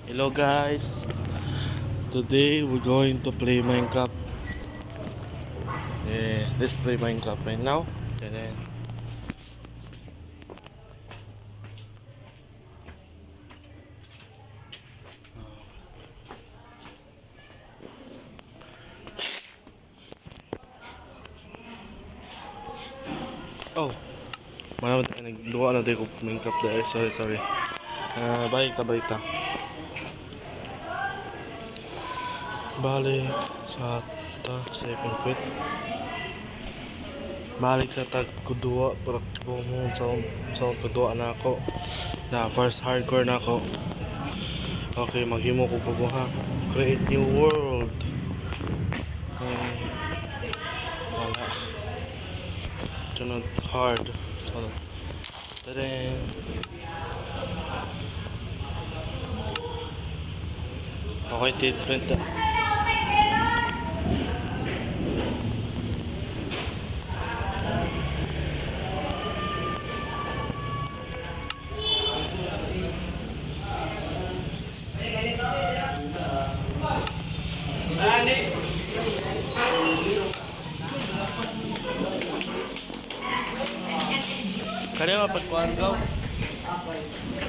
Hello guys, today we're going to play Minecraft. Let's play Minecraft right now. And then oh, marami tayo nagluwa na tayo Minecraft dahil. Sorry. Balik ta. Balik sa second quit. Balik sa tag kudua para mo sa kudua na ako. Na first hardcore na ako. Okay, maghimo ko po ha. Create new world. Okay. Wala. Sunod hard. Sunod. Then okay, different. Kaya mapagkuhan ka?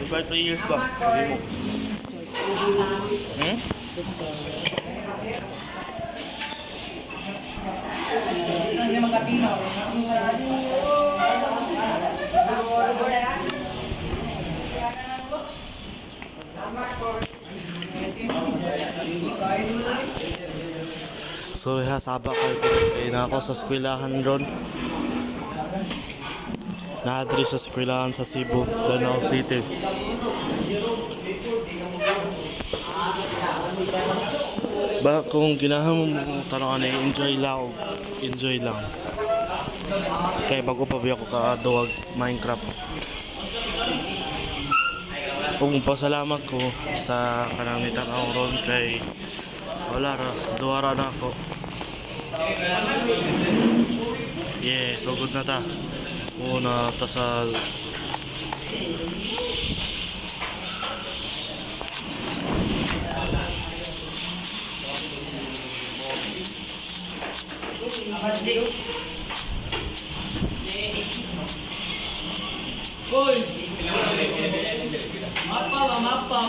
Iba 3 years ba? Sabi mo. Hindi makatino. So sabak kayo. Kaya na ako sa eskwelahan ron. Nakadri sa eskwelahan sa Cebu, Danao City. Ba kung kinahanglan mo tanong ano, enjoy lang. Kaya bago pa biya ko kaduwag Minecraft. Kung pasalamat ko sa kanang nitanaw ron kay wala ra, duwara na ako. Yeah, so good na ta. Una ta sa Uy! Mapa.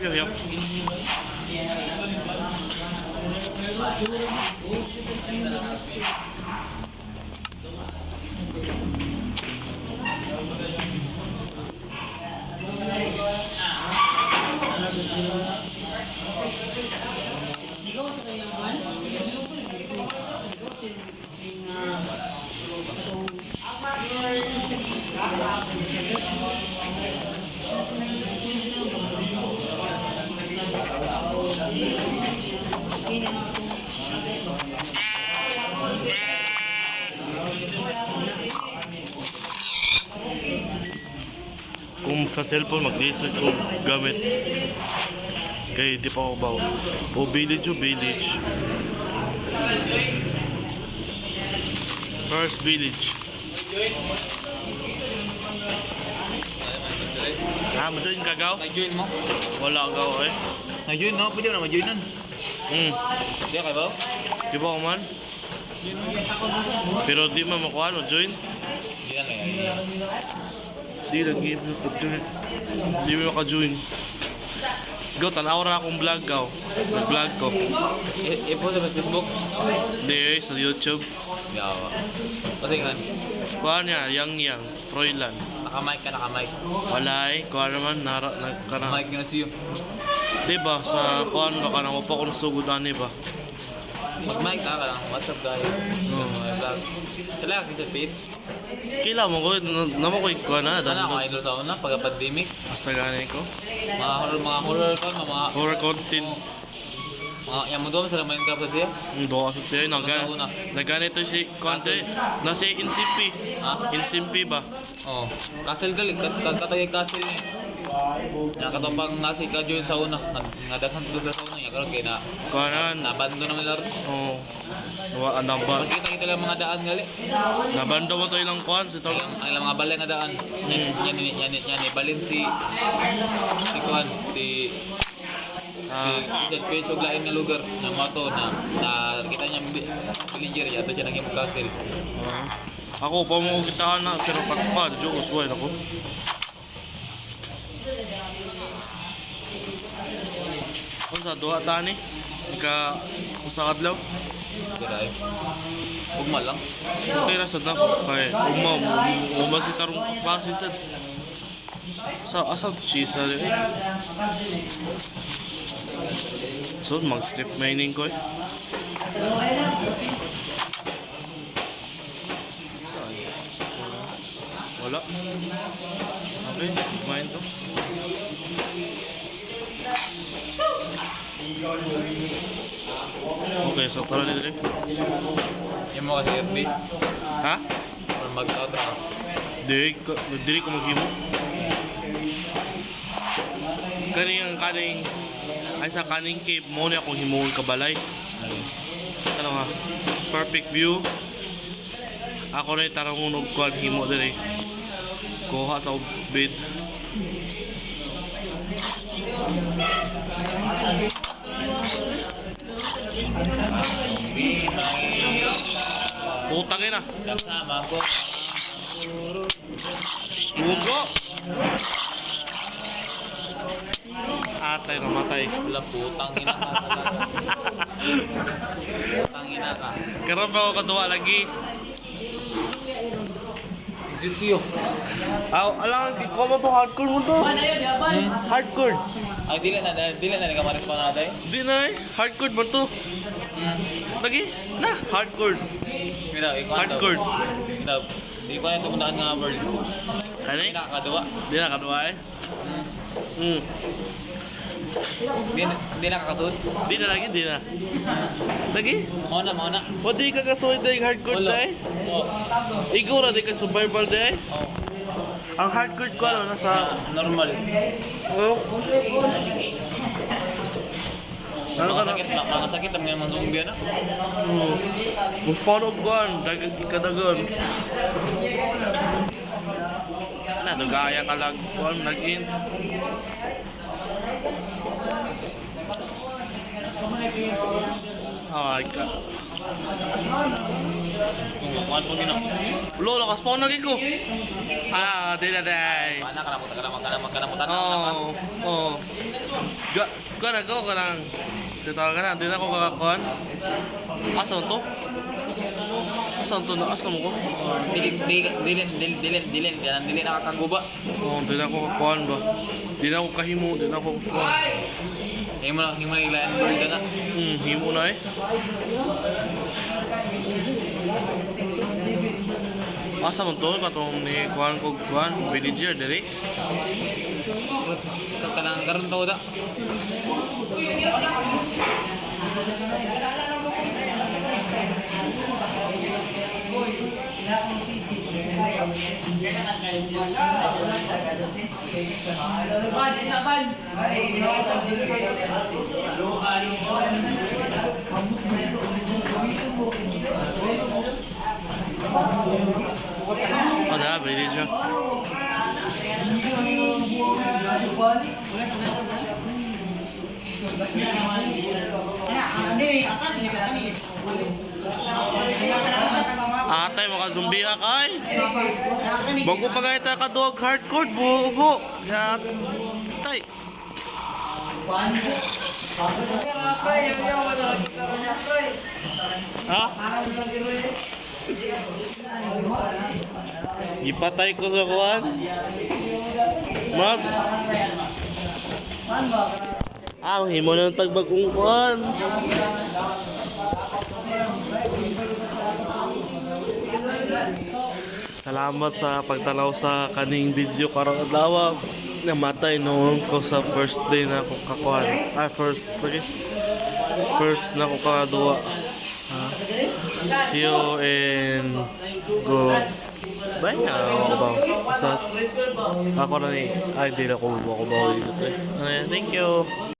Yup. Kung sa cellphone mag-research ko gamit kay di pa ako ba o village. First village. Ma-join ka gaw? Nag-join mo? Wala gaw eh. Nag-join no? Pwede mo na mag-joinan. Di ka ba? Di ba man? Pero di man makuha no join? Di ka lang. Di lagi pag-join. Di mo maka-join. Gaw, tanaw na akong vlog gaw. Vlog ko. I-post sa Facebook? Di sa YouTube. Yawa. Kasi nga, Kuha niya, Yang Froilan. naka-mic ka. Walay, kuha naman, Mic nga siyo. Diba, sa kuha ba ka nang upa ko nasugod ani ba? Mag-mic ka lang. What's up guys? Kailangan kita page. Kila mo ko, naman ko ikaw na. Sana ako idol sa una, pagka-pandemic. Basta ganun ko. Mga horror ko, mga Horror content. yang mo doon sa Minecraft sa siya. Doon kasi siya, Una. nagganito si Conte. Nasa Insimpi. Ha? Insimpi ba? Oh, castle gali, katagay castle ni. Yang katopang nasi ka join sa una, ngadakan doon sa una, ya karon kay na Kanan. nabando naman laro. Oo. Wa naba. Kita lang mga daan gali. Nabando mo to ilang kuan si Tog. Ang ilang mga balay nga daan. Yan balin si kuan si sa lain nga lugar na mato na kita niya villager ya, siya naging castle. Ako pa mo kita na pero pagpa jo usway ako. Unsa duha tani? Ika usa kadlaw. Kira ay. Ugma lang. Okay ra sad nako kay umma si tarong klase sad. Sa asa cheese ali. So mag-strip mining ko eh. Wala. Okay, mine to. Okay, so tara nito rin. Yung mo kasi base Ha? or mag-out na. Dili ko maghimo. Kaning ay sa kaning cape mo ni akong himuon kabalay. Ano nga? Perfect view. Ako na itarang unog ko ang himo diri. Kuha sa bed. Putang ina. Kasama ko. Ugo. Atay namatay. Wala putang ina ka. Putang ina ka. Karon pa ako kaduwa lagi. Zitsio. Aw, alang ko mo to hardcore mo to. Hardcore. Ay dili na ni kamaris pa na day. Di na eh. Hardcore mo to. Lagi na hardcore. Mira, ikaw Hardcore. Mira, di pa ito mundaan nga world. Kani? Hindi nakakadua. Di na kaduwa eh. Hindi nakakasud. Di na lagi, di na. Lagi? Mao na. O di ka kasuy dahil hardcore Wala. dahil? Oh. Ikaw na di ka survival dahil? Oh. Ang hardcore ko ano, nasa... Normal. Oh. Ano ka na? Mga sakit ang mga zombie na. Mas paano ko an, dagag ikadagon. Na, dugaya ka lang kuan, nag-in. Ay ka. Kuan po gina. Lolo, kaspawn lagi ko. Ah, di na day. Mana kanamutan. Oh. Kana ko kanang. Sitaw ka na, di na ko kakakuan. Asa to? Asa to na asa mo ko? Dili nakakaguba. Oh, di na ko kakakuan ba. Di na ko kahimo, di na ko kuan. Himo ilan world na. Himo na eh. Asa mo to katong ni kuan ko kuan villager diri. Kanang karon to da. Ada villager. Atay mo ka zombie ha kay. Bago pa gayta ka dog hardcore bugo. Ya. Tay. Ha? Ipatay ko sa kuan. Mag. Himo na ng tagbagong kuan. Salamat sa pagtanaw sa kaning video karong adlaw. Namatay noon ko sa first day na ako kakuan. First na ako kadua. See you and go. Bye ako ba? Sa ako na ni. Ay, di na ako ba? Thank you.